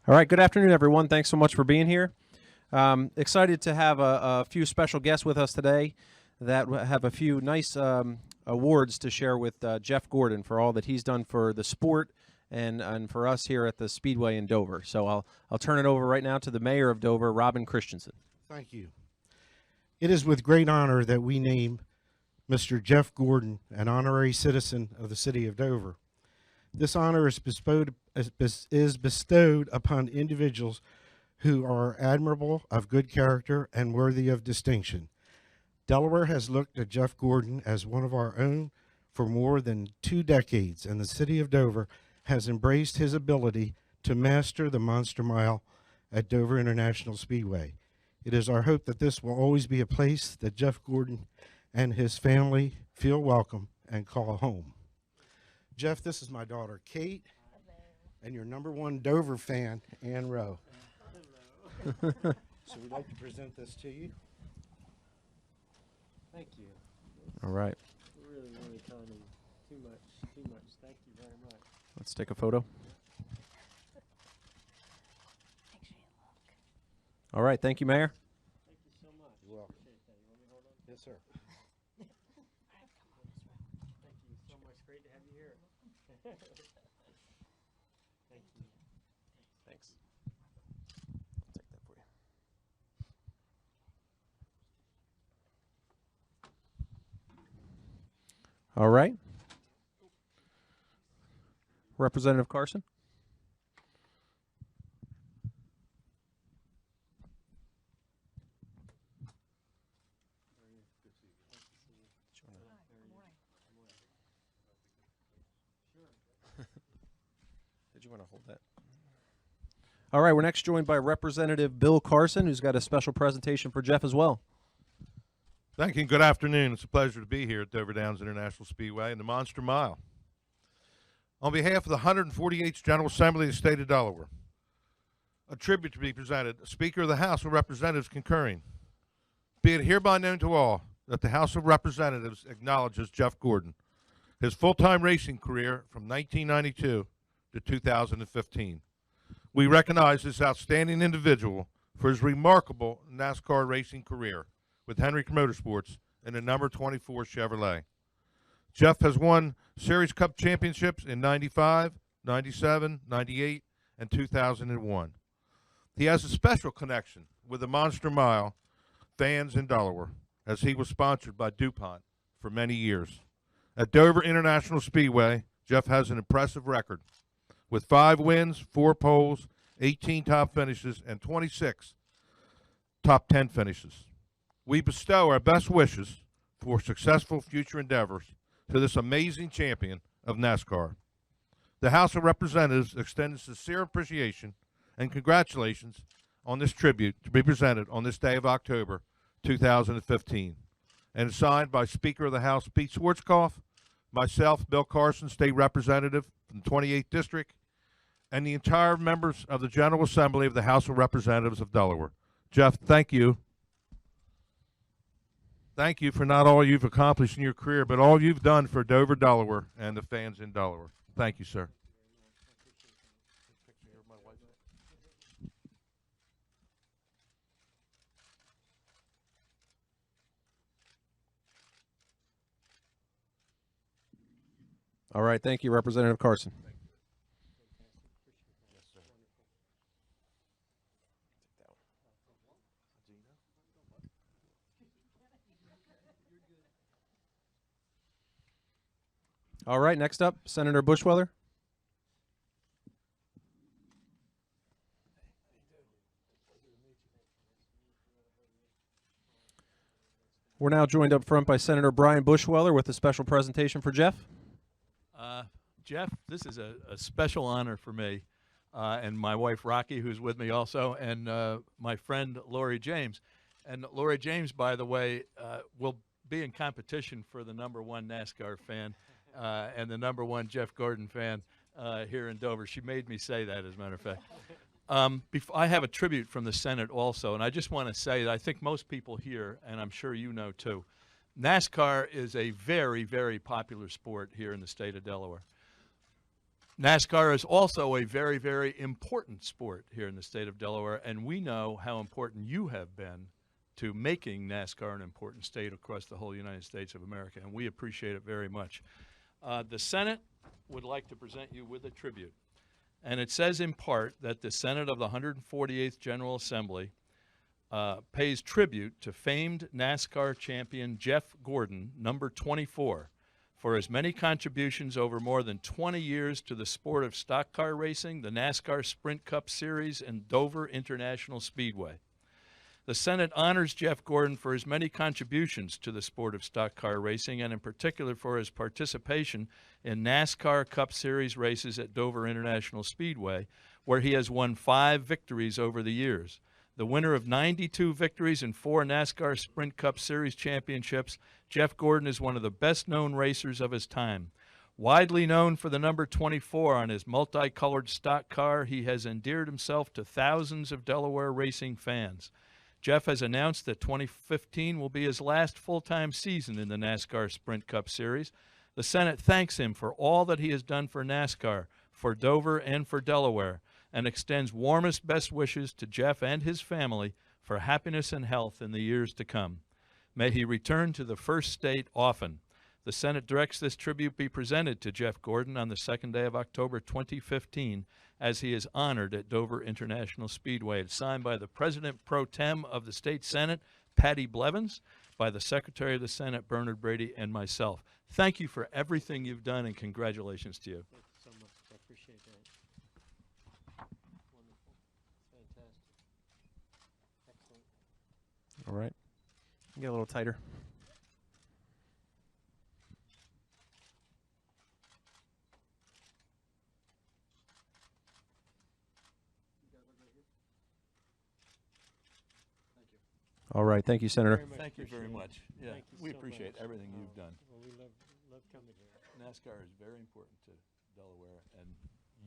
All right, good afternoon, everyone. Thanks so much for being here. Excited to have a few special guests with us today that have a few nice awards to share with Jeff Gordon for all that he's done for the sport and for us here at the Speedway in Dover. So I'll turn it over right now to the mayor of Dover, Robin Christensen. Thank you. It is with great honor that we name Mr. Jeff Gordon an honorary citizen of the city of Dover. This honor is bestowed upon individuals who are admirable, of good character, and worthy of distinction. Delaware has looked at Jeff Gordon as one of our own for more than 2 decades, and the city of Dover has embraced his ability to master the Monster Mile at Dover International Speedway. It is our hope that this will always be a place that Jeff Gordon and his family feel welcome and call home. Jeff, this is my daughter, Kate, and your #1 Dover fan, Ann Rowe. So we'd like to present this to you. Thank you. All right, Really, really kind of too much. Thank you very much. let's take a photo. All right, thank you, Mayor. Thank you so much. You're welcome. Appreciate that. You want me to hold on? Yes, sir. Thank you so much. Great to have you here. Thank you. Thanks. I'll take that for you. All right. Representative Carson. Did you want to hold that? All right, we're next joined by Representative Bill Carson, who's got a special presentation for Jeff as well. Thank you and good afternoon. It's a pleasure to be here at Dover Downs International Speedway and the Monster Mile. On behalf of the 148th General Assembly of the State of Delaware, a tribute to be presented, Speaker of the House of Representatives concurring. Be it hereby known to all that the House of Representatives acknowledges Jeff Gordon, his full-time racing career from 1992 to 2015. We recognize this outstanding individual for his remarkable NASCAR racing career with Hendrick Motorsports in the number 24 Chevrolet. Jeff has won Series Cup championships in 95, 97, 98, and 2001. He has a special connection with the Monster Mile fans in Delaware, as he was sponsored by DuPont for many years. At Dover International Speedway, Jeff has an impressive record with 5 wins, 4 poles, 18 top finishes, and 26 top 10 finishes. We bestow our best wishes for successful future endeavors to this amazing champion of NASCAR. The House of Representatives extends sincere appreciation and congratulations on this tribute to be presented on this day of October 2015, and is signed by Speaker of the House Pete Schwarzkopf, myself, Bill Carson, State Representative from the 28th District, and the entire members of the General Assembly of the House of Representatives of Delaware. Jeff, thank you. Thank you for not all you've accomplished in your career, but all you've done for Dover, Delaware, and the fans in Delaware. Thank you, sir. All right, thank you, Representative Carson. All right, next up, Senator Bushweller. We're now joined up front by Senator Brian Bushweller with a special presentation for Jeff. Jeff, this is a special honor for me and my wife Rocky, who's with me also, and my friend Lori James. And Lori James, by the way, will be in competition for the #1 NASCAR fan and the #1 Jeff Gordon fan here in Dover. She made me say that, as a matter of fact. I have a tribute from the Senate also, and I just want to say that I think most people here, and I'm sure you know too, NASCAR is a very, very popular sport here in the state of Delaware. NASCAR is also a very, very important sport here in the state of Delaware, and we know how important you have been to making NASCAR an important state across the whole United States of America, and we appreciate it very much. The Senate would like to present you with a tribute, and it says in part that the Senate of the 148th General Assembly pays tribute to famed NASCAR champion Jeff Gordon, number 24, for his many contributions over more than 20 years to the sport of stock car racing, the NASCAR Sprint Cup Series, and Dover International Speedway. The Senate honors Jeff Gordon for his many contributions to the sport of stock car racing, and in particular for his participation in NASCAR Cup Series races at Dover International Speedway, where he has won 5 victories over the years. The winner of 92 victories and 4 NASCAR Sprint Cup Series championships, Jeff Gordon is one of the best-known racers of his time. Widely known for the number 24 on his multicolored stock car, he has endeared himself to thousands of Delaware racing fans. Jeff has announced that 2015 will be his last full-time season in the NASCAR Sprint Cup Series. The Senate thanks him for all that he has done for NASCAR, for Dover, and for Delaware, and extends warmest best wishes to Jeff and his family for happiness and health in the years to come. May he return to the first state often. The Senate directs this tribute be presented to Jeff Gordon on the second day of October 2015 as he is honored at Dover International Speedway. It's signed by the President Pro Tem of the State Senate, Patty Blevins, by the Secretary of the Senate, Bernard Brady, and myself. Thank you for everything you've done, and congratulations to you. Thank you so much. I appreciate that. Wonderful. Fantastic. Excellent. All right. Get a little tighter. All right. Thank you, Senator. Very much Thank you very appreciate much. it. Yeah, Thank you we so appreciate much. everything you've done. Well, we love coming here. NASCAR is very important to Delaware, and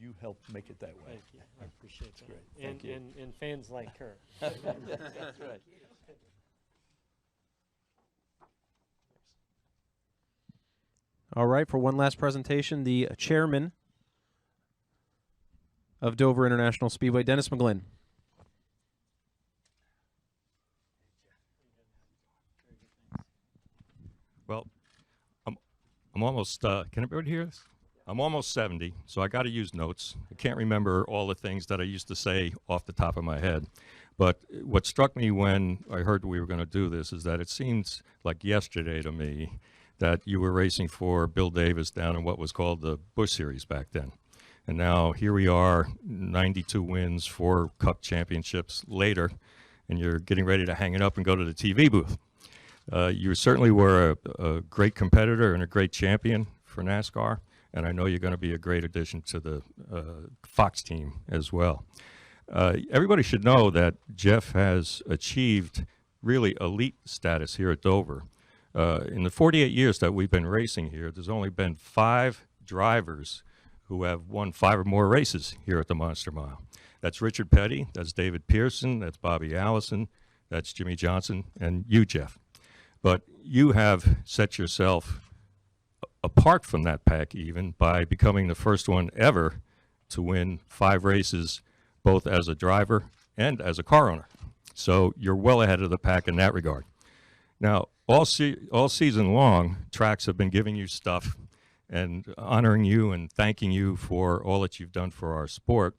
you helped make it that way. Thank you. I appreciate that. great. And, Thank you. and fans like her. That's right. All right. For one last presentation, the chairman of Dover International Speedway, Dennis McGlynn. Well, I'm almost, can everybody hear this? I'm almost 70, so I got to use notes. I can't remember all the things that I used to say off the top of my head. But what struck me when I heard we were going to do this is that it seems like yesterday to me that you were racing for Bill Davis down in what was called the Busch Series back then. And now here we are, 92 wins, 4 Cup championships later, and you're getting ready to hang it up and go to the TV booth. You certainly were a great competitor and a great champion for NASCAR, and I know you're going to be a great addition to the Fox team as well. Everybody should know that Jeff has achieved really elite status here at Dover. In the 48 years that we've been racing here, there's only been 5 drivers who have won 5 or more races here at the Monster Mile. That's Richard Petty, that's David Pearson, that's Bobby Allison, that's Jimmy Johnson, and you, Jeff. But you have set yourself apart from that pack even by becoming the first one ever to win 5 races, both as a driver and as a car owner. So you're well ahead of the pack in that regard. Now, all season long, tracks have been giving you stuff and honoring you and thanking you for all that you've done for our sport.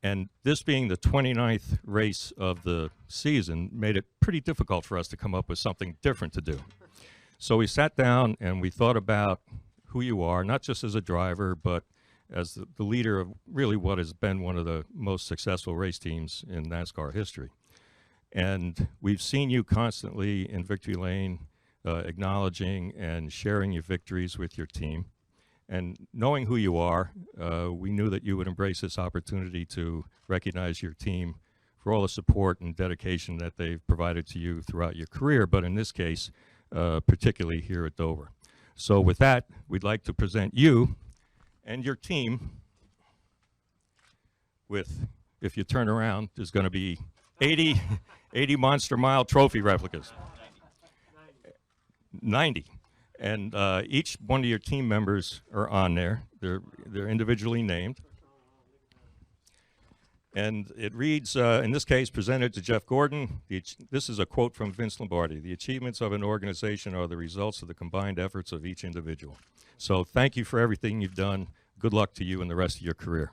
And this being the 29th race of the season made it pretty difficult for us to come up with something different to do. So we sat down and we thought about who you are, not just as a driver, but as the leader of really what has been one of the most successful race teams in NASCAR history. And we've seen you constantly in victory lane, acknowledging and sharing your victories with your team. And knowing who you are, we knew that you would embrace this opportunity to recognize your team for all the support and dedication that they've provided to you throughout your career, but in this case, particularly here at Dover. So with that, we'd like to present you and your team with, if you turn around, there's going to be 80 Monster Mile trophy replicas. 90. And each one of your team members are on there. They're individually named. And it reads, in this case, presented to Jeff Gordon. This is a quote from Vince Lombardi. The achievements of an organization are the results of the combined efforts of each individual. So thank you for everything you've done. Good luck to you in the rest of your career.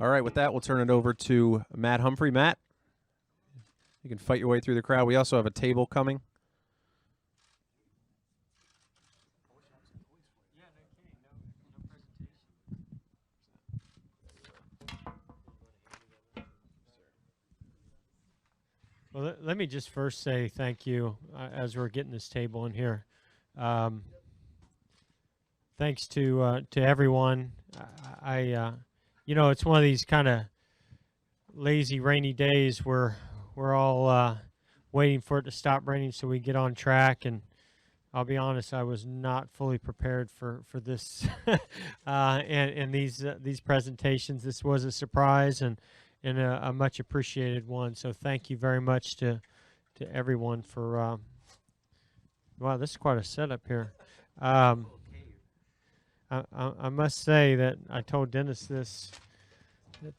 All right, with that, we'll turn it over to Matt Humphrey. Matt, you can fight your way through the crowd. We also have a table coming. Well, let me just first say thank you as we're getting this table in here. Thanks to everyone. You know, it's one of these kind of lazy, rainy days where we're all waiting for it to stop raining so we get on track. And I'll be honest, I was not fully prepared for this and these presentations. This was a surprise and a much appreciated one. So thank you very much to everyone for. Wow, this is quite a setup here. I must say that I told Dennis this,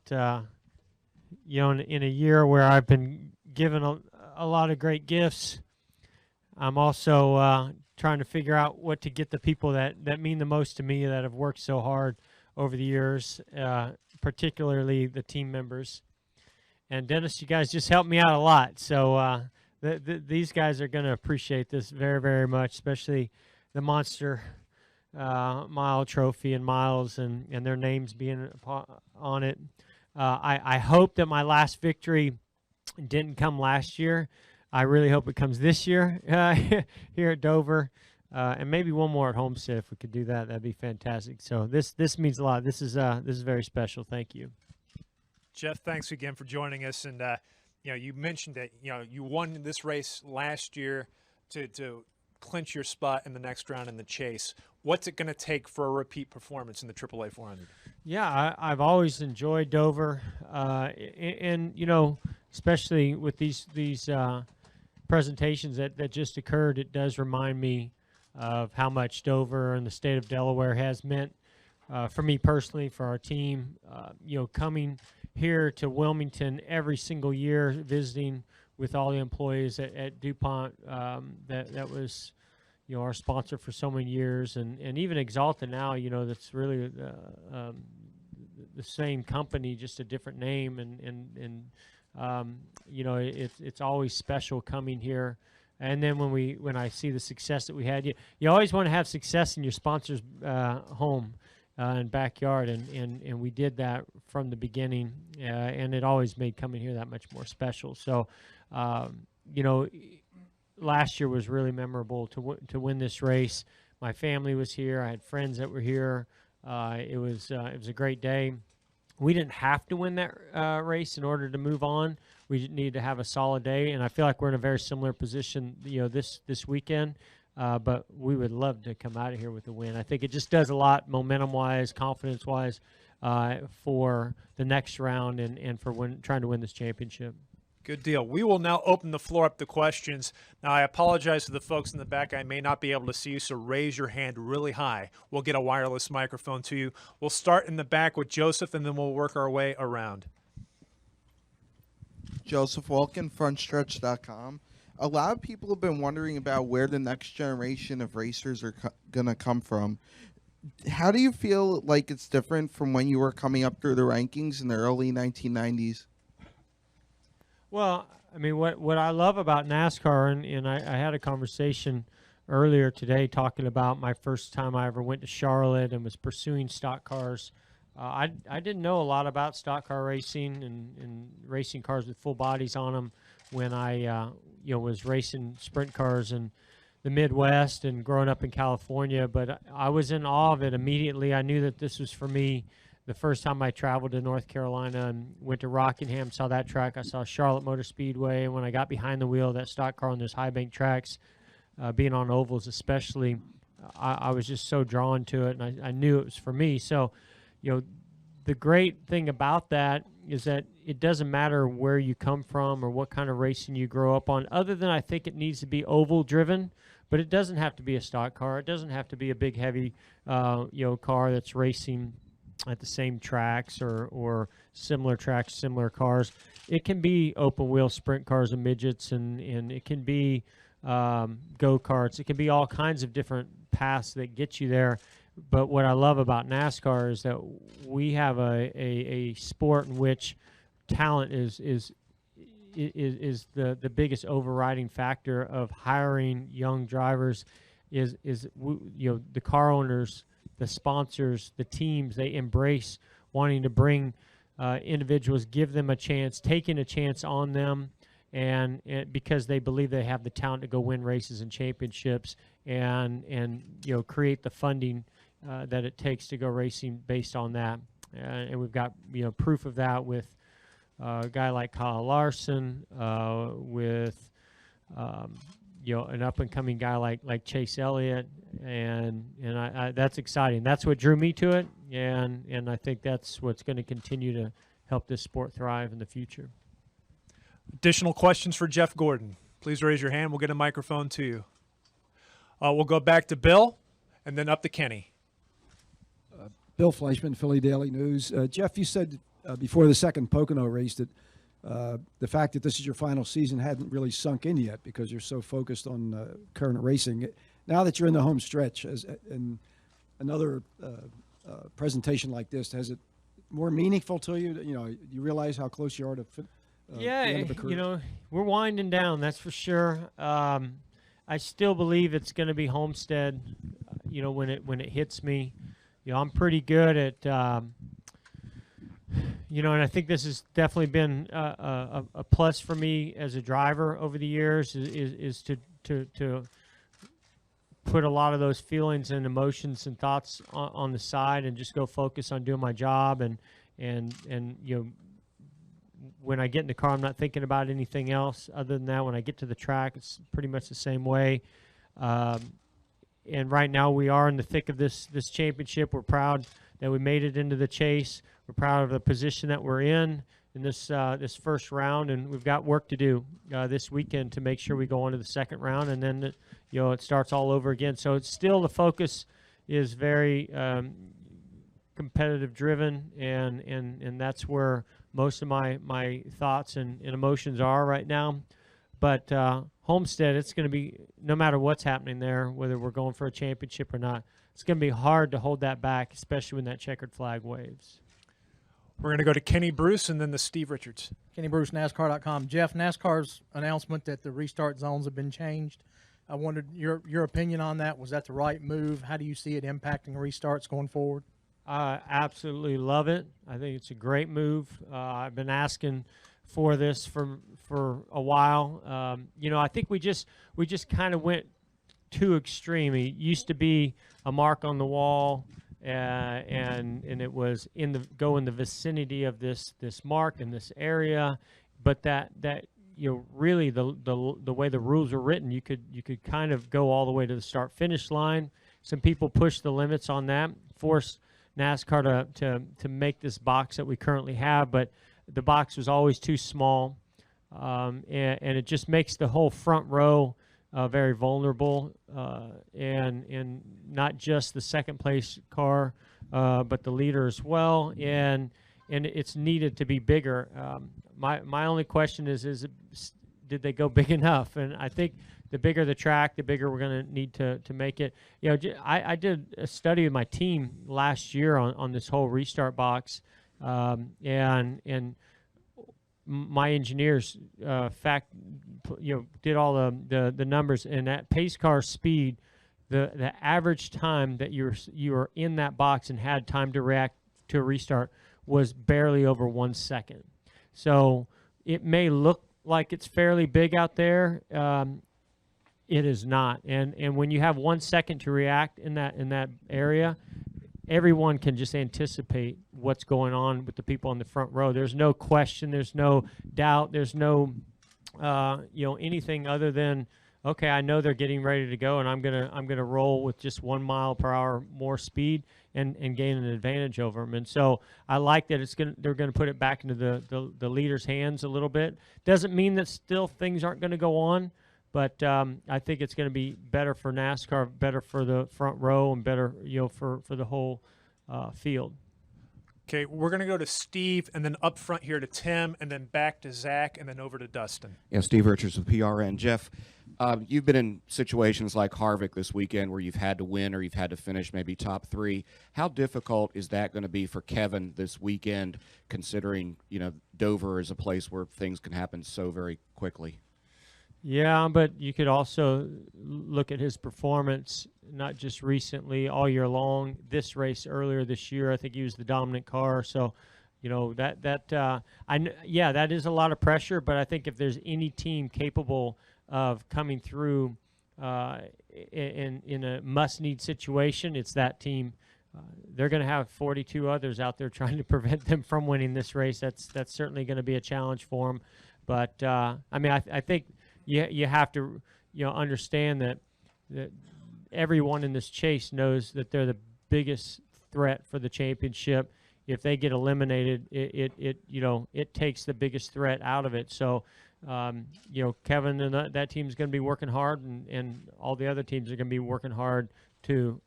that, you know, in a year where I've been given a lot of great gifts, I'm also trying to figure out what to get the people that mean the most to me, that have worked so hard over the years, particularly the team members. And Dennis, you guys just helped me out a lot. So these guys are going to appreciate this very, very much, especially the Monster Mile Trophy and Miles and their names being on it. I hope that my last victory didn't come last year. I really hope it comes this year here at Dover, and maybe one more at Homestead. If we could do that, that'd be fantastic. So this means a lot. This is very special. Thank you, Jeff. Thanks again for joining us. And you know, you mentioned that you won this race last year to clinch your spot in the next round in the chase. What's it going to take for a repeat performance in the AAA 400? Yeah, I've always enjoyed Dover, and you know, especially with these presentations that just occurred, it does remind me of how much Dover and the state of Delaware has meant for me personally, for our team. You know, coming here to Wilmington every single year, visiting with all the employees at DuPont, that was, you know, our sponsor for so many years, and even Axalta now, you know, that's really the same company, just a different name, and you know, it's always special coming here. And then when I see the success that we had, you always want to have success in your sponsor's home and backyard, and we did that from the beginning, and it always made coming here that much more special. So, you know, last year was really memorable to win this race. My family was here. I had friends that were here. It was a great day. We didn't have to win that race in order to move on. We needed to have a solid day, and I feel like we're in a very similar position, you know, this weekend. But we would love to come out of here with a win. I think it just does a lot momentum-wise, confidence-wise, for the next round and for trying to win this championship. Good deal. We will now open the floor up to questions. Now, I apologize to the folks in the back. I may not be able to see you, so raise your hand really high. We'll get a wireless microphone to you. We'll start in the back with Joseph, and then we'll work our way around. Joseph Walken, frontstretch.com. A lot of people have been wondering about where the next generation of racers are going to come from. How do you feel like it's different from when you were coming up through the rankings in the early 1990s? Well, I mean, what I love about NASCAR, and I had a conversation earlier today talking about my first time I ever went to Charlotte and was pursuing stock cars. I didn't know a lot about stock car racing and racing cars with full bodies on them when I you know, was racing sprint cars, and the Midwest and growing up in California, but I was in awe of it immediately. I knew that this was for me. The first time I traveled to North Carolina and went to Rockingham, saw that track. I saw Charlotte Motor Speedway, and when I got behind the wheel of that stock car on those high bank tracks, being on ovals especially, I was just so drawn to it, and I knew it was for me. So, the great thing about that is that it doesn't matter where you come from or what kind of racing you grow up on, other than I think it needs to be oval driven, but it doesn't have to be a stock car. It doesn't have to be a big, heavy, car that's racing at the same tracks or similar tracks, similar cars. It can be open wheel sprint cars and midgets, and it can be go-karts. It can be all kinds of different paths that get you there. But what I love about NASCAR is that we have a sport in which talent is the biggest overriding factor of hiring young drivers. The car owners, the sponsors, the teams, they embrace wanting to bring individuals, give them a chance, taking a chance on them, and because they believe they have the talent to go win races and championships, and create the funding that it takes to go racing based on that. And we've got proof of that with a guy like Kyle Larson, with an up and coming guy like Chase Elliott, and I that's exciting. That's what drew me to it, and I think that's what's going to continue to help this sport thrive in the future. Additional questions for Jeff Gordon? Please raise your hand. We'll get a microphone to you. We'll go back to Bill, and then up to Kenny. Bill Fleischman, Philly Daily News. Jeff, you said before the second Pocono race that the fact that this is your final season hadn't really sunk in yet because you're so focused on current racing. Now that you're in the home stretch, and another presentation like this, has it more meaningful to you? You realize how close you are to the end of the career? We're winding down, that's for sure. I still believe it's going to be Homestead, when it hits me. I'm pretty good at, and I think this has definitely been a plus for me as a driver over the years is to put a lot of those feelings and emotions and thoughts on the side and just go focus on doing my job. And when I get in the car, I'm not thinking about anything else other than that. When I get to the track, it's pretty much the same way. And right now we are in the thick of this championship. We're proud that we made it into the chase. We're proud of the position that we're in this first round, and we've got work to do this weekend to make sure we go on to the second round, and then it starts all over again. So it's still, the focus is very competitive driven, and that's where most of my thoughts and emotions are right now. But Homestead, it's going to be, no matter what's happening there, whether we're going for a championship or not, it's going to be hard to hold that back, especially when that checkered flag waves. We're going to go to Kenny Bruce and then the Steve Richards. Kenny Bruce, NASCAR.com. Jeff, NASCAR's announcement that the restart zones have been changed, I wondered your opinion on that. Was that the right move? How do you see it impacting restarts going forward? I absolutely love it. I think it's a great move. I've been asking for this for a while. I think we just kind of went too extreme. It used to be a mark on the wall, and it was in the vicinity of this mark in this area, but that really the way the rules are written, you could kind of go all the way to the start finish line. Some people pushed the limits on that, forced NASCAR to make this box that we currently have, but the box was always too small, and it just makes the whole front row very vulnerable, and not just the second place car, but the leader as well. And it's needed to be bigger. My only question is did they go big enough? And I think the bigger the track, the bigger we're going to need to make it. I did a study with my team last year on this whole restart box, and my engineers did all the numbers, and at pace car speed, the average time that you were in that box and had time to react to a restart was barely over 1 second. So it may look like it's fairly big out there. It is not, and when you have 1 second to react in that area, everyone can just anticipate what's going on with the people in the front row. There's no question, there's no doubt, there's no anything other than, okay, I know they're getting ready to go, and I'm gonna roll with just 1 mile per hour more speed and gain an advantage over them. And so I like that they're gonna put it back into the leader's hands a little bit. Doesn't mean that still things aren't gonna go on, but I think it's gonna be better for NASCAR, better for the front row, and better for the whole field. Okay, we're going to go to Steve, and then up front here to Tim, and then back to Zach, and then over to Dustin. Yeah, Steve Richards with PRN. Jeff, you've been in situations like Harvick this weekend where you've had to win or you've had to finish maybe top 3. How difficult is that going to be for Kevin this weekend, considering Dover is a place where things can happen so very quickly? Yeah, but you could also look at his performance, not just recently, all year long. This race earlier this year, I think he was the dominant car. So, that is a lot of pressure. But I think if there's any team capable of coming through in a must-need situation, it's that team. They're going to have 42 others out there trying to prevent them from winning this race. That's certainly going to be a challenge for them. But I think. You have to understand that everyone in this chase knows that they're the biggest threat for the championship. If they get eliminated, it takes the biggest threat out of it. So Kevin and that team's going to be working hard, and all the other teams are going to be working hard to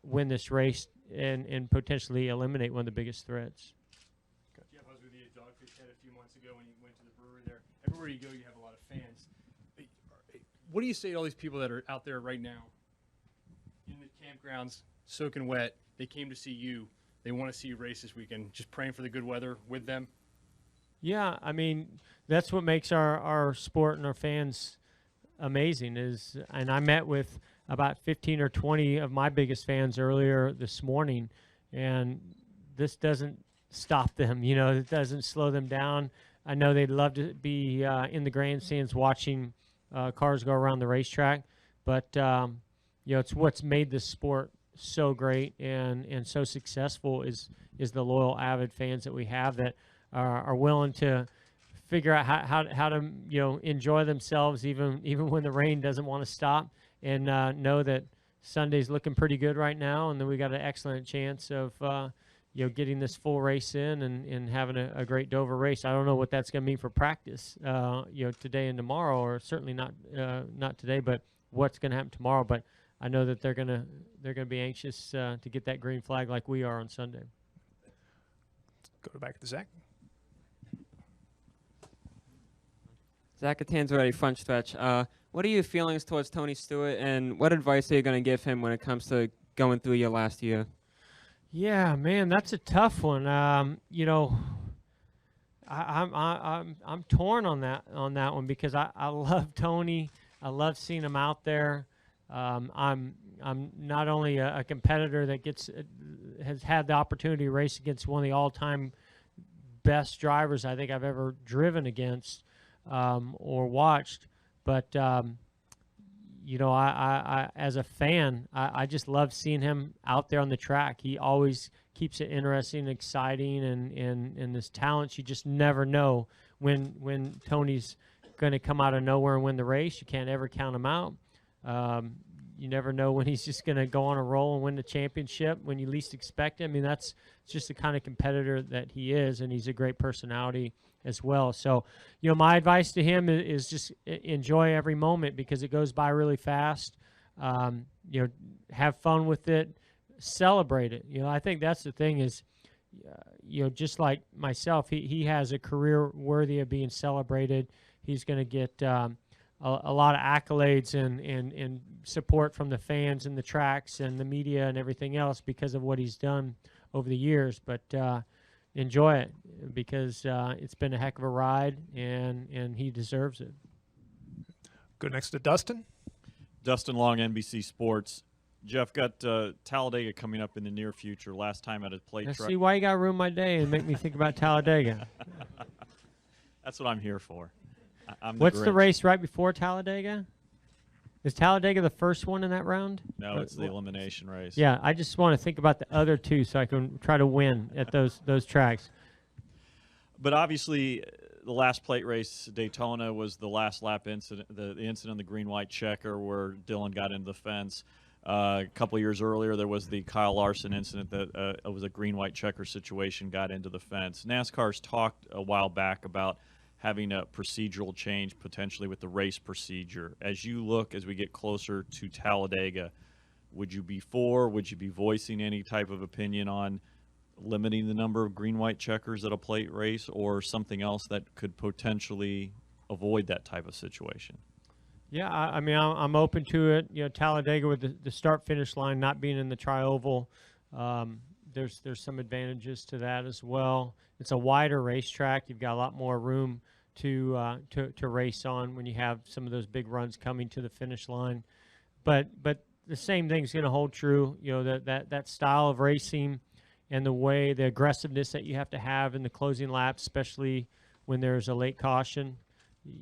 win this race and potentially eliminate one of the biggest threats. Jeff, I was with you at Dogfish Head a few months ago when you went to the brewery there. Everywhere you go, you have a lot of fans. What do you say to all these people that are out there right now in the campgrounds, soaking wet? They came to see you. They want to see you race this weekend. Just praying for the good weather with them. Yeah, that's what makes our sport and our fans amazing. And I met with about 15 or 20 of my biggest fans earlier this morning, and this doesn't stop them. It doesn't slow them down. I know they'd love to be in the grandstands watching cars go around the racetrack, but it's what's made this sport so great and so successful is the loyal, avid fans that we have that are willing to figure out how to enjoy themselves even when the rain doesn't want to stop, and know that Sunday's looking pretty good right now, and then we got an excellent chance of getting this full race in and having a great Dover race. I don't know what that's going to mean for practice, today and tomorrow, or certainly not today, but what's going to happen tomorrow. But I know that they're going to be anxious to get that green flag like we are on Sunday. Go back to Zach. Zach Catanzarelli, front stretch. What are your feelings towards Tony Stewart, and what advice are you going to give him when it comes to going through your last year? Yeah, man, that's a tough one. I'm torn on that one because I love Tony. I love seeing him out there. I'm not only a competitor that has had the opportunity to race against one of the all-time best drivers I think I've ever driven against or watched, but I as a fan, I just love seeing him out there on the track. He always keeps it interesting and exciting, and this talent, you just never know when Tony's going to come out of nowhere and win the race. You can't ever count him out. You never know when he's just going to go on a roll and win the championship when you least expect it. That's just the kind of competitor that he is, and he's a great personality as well. So, my advice to him is just enjoy every moment because it goes by really fast. Have fun with it, celebrate it. I think that's the thing is, just like myself, he has a career worthy of being celebrated. He's going to get a lot of accolades and support from the fans and the tracks and the media and everything else because of what he's done over the years. But enjoy it because it's been a heck of a ride, and he deserves it. Go next to Dustin. Dustin Long, NBC Sports. Jeff, got Talladega coming up in the near future. Last time at a plate Let's track. see why you got to ruin my day and make me think about Talladega. That's what I'm here for. I'm What's the Grinch. race right before Talladega? Is Talladega the first one in that round? No, it's the elimination race. Yeah, I just want to think about the other two so I can try to win at those tracks. But obviously, the last plate race, Daytona, was the last lap incident, the incident on the green-white checker where Dylan got into the fence. A couple of years earlier, there was the Kyle Larson incident that it was a green-white checker situation, got into the fence. NASCAR's talked a while back about having a procedural change potentially with the race procedure. As you look, as we get closer to Talladega, would you be would you be voicing any type of opinion on limiting the number of green-white checkers at a plate race, or something else that could potentially avoid that type of situation? Yeah, I mean, I'm open to it. You know, Talladega with the start-finish line not being in the tri-oval, there's some advantages to that as well. It's a wider racetrack. You've got a lot more room to race on when you have some of those big runs coming to the finish line. But the same thing's going to hold true. You know, that style of racing and the aggressiveness that you have to have in the closing laps, especially when there's a late caution.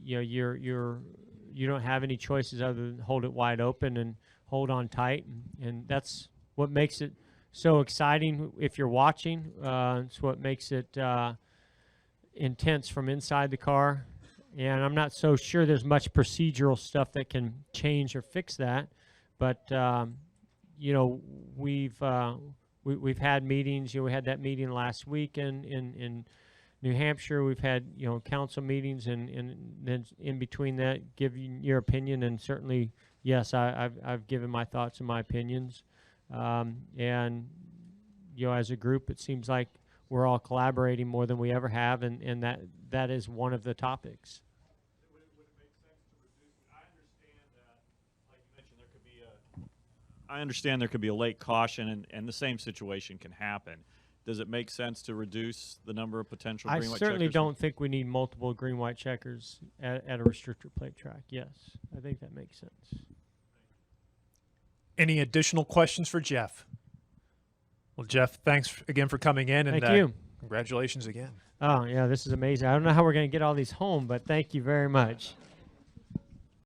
You know, you don't have any choices other than hold it wide open and hold on tight, and that's what makes it so exciting if you're watching. It's what makes it intense from inside the car, and I'm not so sure there's much procedural stuff that can change or fix that. But you know, we've had meetings. You know, we had that meeting last week in New Hampshire. We've had, you know, council meetings, and then in between that, give your opinion. And certainly, yes, I've given my thoughts and my opinions. And you know, as a group, it seems like we're all collaborating more than we ever have, and that is one of the topics. I understand there could be a late caution, and the same situation can happen. Does it make sense to reduce the number of potential green-white checkers? I certainly don't think we need multiple green-white checkers at a restrictor plate track. Yes, I think that makes sense. Any additional questions for Jeff? Well, Jeff, thanks again for coming in. And thank you. Congratulations again. Oh, yeah, this is amazing. I don't know how we're going to get all these home, but thank you very much.